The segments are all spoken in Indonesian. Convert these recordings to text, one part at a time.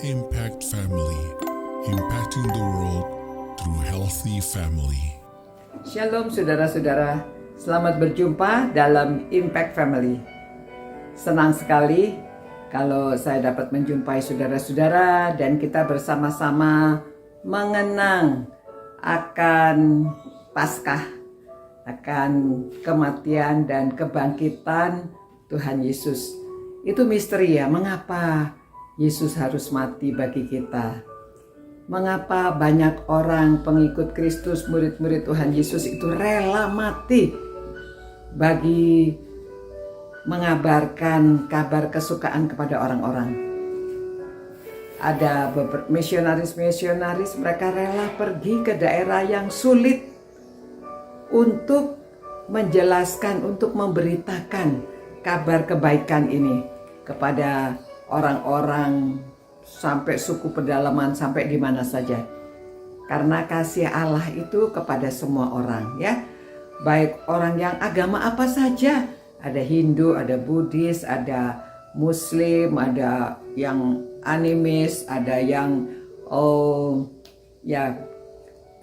Impact Family, impacting the world through healthy family. Shalom saudara-saudara, selamat berjumpa dalam Impact Family. Senang sekali kalau saya dapat menjumpai saudara-saudara dan kita bersama-sama mengenang akan Paskah, akan kematian dan kebangkitan Tuhan Yesus. Itu misteri ya, mengapa Yesus harus mati bagi kita? Mengapa banyak orang pengikut Kristus, murid-murid Tuhan Yesus itu rela mati bagi mengabarkan kabar kesukaan kepada orang-orang? Ada beberapa misionaris mereka rela pergi ke daerah yang sulit untuk menjelaskan, untuk memberitakan kabar kebaikan ini kepada orang-orang sampai suku pedalaman, sampai di mana saja. Karena kasih Allah itu kepada semua orang ya. Baik orang yang agama apa saja. Ada Hindu, ada Buddhis, ada Muslim, ada yang animis, ada yang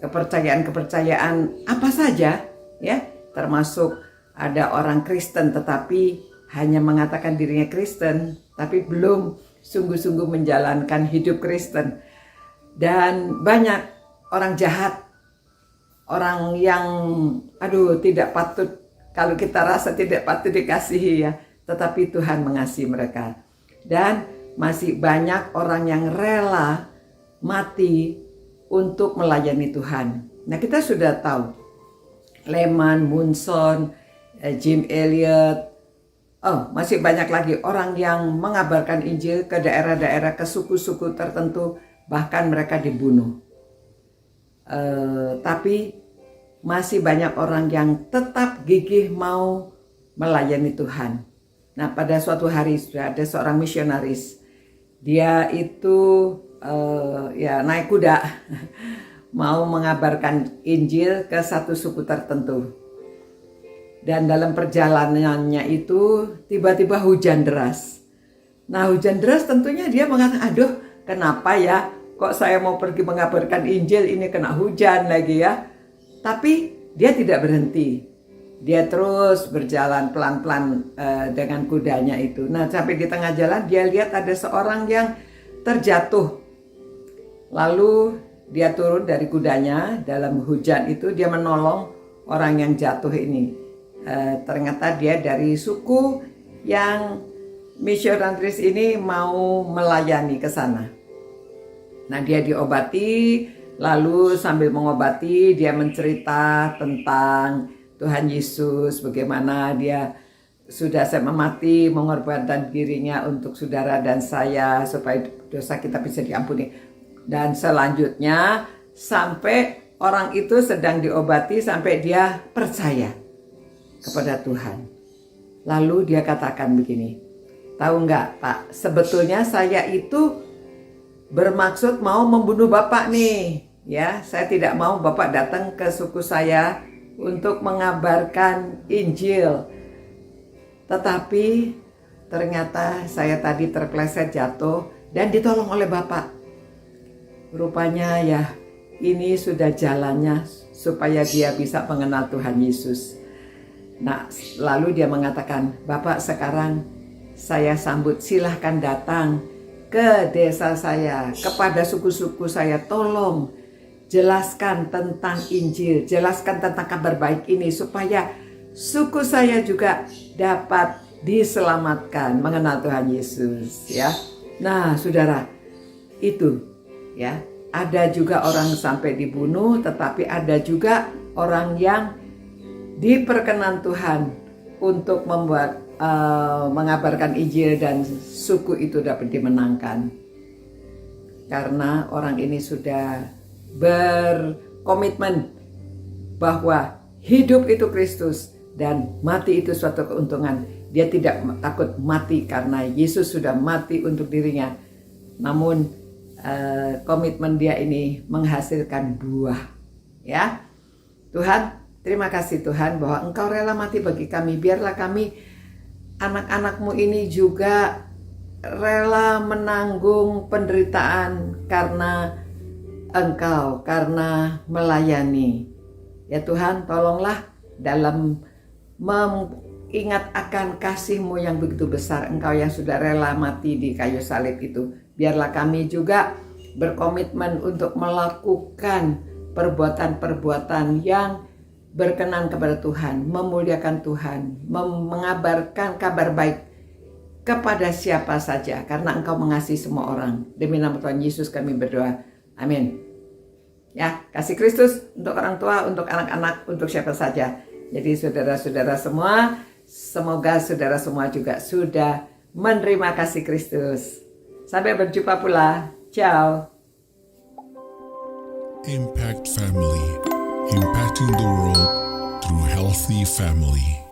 kepercayaan apa saja ya. Termasuk ada orang Kristen tetapi hanya mengatakan dirinya Kristen, tapi belum sungguh-sungguh menjalankan hidup Kristen. Dan banyak orang jahat, orang yang tidak patut, kalau kita rasa tidak patut dikasihi ya, tetapi Tuhan mengasihi mereka. Dan masih banyak orang yang rela mati untuk melayani Tuhan. Nah, kita sudah tahu Lehman, Munson, Jim Elliot, masih banyak lagi orang yang mengabarkan Injil ke daerah-daerah, ke suku-suku tertentu, bahkan mereka dibunuh. Tapi masih banyak orang yang tetap gigih mau melayani Tuhan. Nah, pada suatu hari sudah ada seorang misionaris. Dia itu naik kuda mau mengabarkan Injil ke satu suku tertentu. Dan dalam perjalanannya itu tiba-tiba hujan deras. Nah, hujan deras tentunya dia mengatakan, kenapa ya kok saya mau pergi mengabarkan Injil ini kena hujan lagi ya. Tapi dia tidak berhenti. Dia terus berjalan pelan-pelan dengan kudanya itu. Nah, sampai di tengah jalan dia lihat ada seorang yang terjatuh. Lalu dia turun dari kudanya dalam hujan itu, dia menolong orang yang jatuh ini. Ternyata dia dari suku yang misionaris ini mau melayani ke sana. Nah, dia diobati, lalu sambil mengobati dia mencerita tentang Tuhan Yesus, bagaimana dia sudah mati mengorbankan dirinya untuk saudara dan saya supaya dosa kita bisa diampuni. Dan selanjutnya sampai orang itu sedang diobati sampai dia percaya kepada Tuhan. Lalu dia katakan begini, tahu nggak Pak, sebetulnya saya itu bermaksud mau membunuh Bapak nih. Ya, saya tidak mau Bapak datang ke suku saya untuk mengabarkan Injil. Tetapi ternyata saya tadi terpleset jatuh dan ditolong oleh Bapak. Rupanya ya ini sudah jalannya supaya dia bisa mengenal Tuhan Yesus. Nah, lalu dia mengatakan, Bapak sekarang saya sambut, silahkan datang ke desa saya, kepada suku-suku saya, tolong jelaskan tentang Injil, jelaskan tentang kabar baik ini supaya suku saya juga dapat diselamatkan, mengenal Tuhan Yesus ya. Nah, saudara, itu ya, ada juga orang sampai dibunuh, tetapi ada juga orang yang diperkenan Tuhan untuk membuat mengabarkan Injil dan suku itu dapat dimenangkan. Karena orang ini sudah berkomitmen bahwa hidup itu Kristus dan mati itu suatu keuntungan. Dia tidak takut mati karena Yesus sudah mati untuk dirinya. Namun komitmen dia ini menghasilkan buah. Ya, Tuhan, terima kasih Tuhan bahwa Engkau rela mati bagi kami. Biarlah kami, anak-anak-Mu ini juga rela menanggung penderitaan karena Engkau, karena melayani. Ya Tuhan, tolonglah dalam mengingat akan kasih-Mu yang begitu besar, Engkau yang sudah rela mati di kayu salib itu. Biarlah kami juga berkomitmen untuk melakukan perbuatan-perbuatan yang berkenan kepada Tuhan, memuliakan Tuhan, mengabarkan kabar baik kepada siapa saja, karena Engkau mengasihi semua orang. Demi nama Tuhan Yesus kami berdoa. Amin. Ya, kasih Kristus untuk orang tua, untuk anak-anak, untuk siapa saja. Jadi saudara-saudara semua, semoga saudara semua juga sudah menerima kasih Kristus. Sampai berjumpa pula. Ciao. Impact Family, impacting the world through healthy family.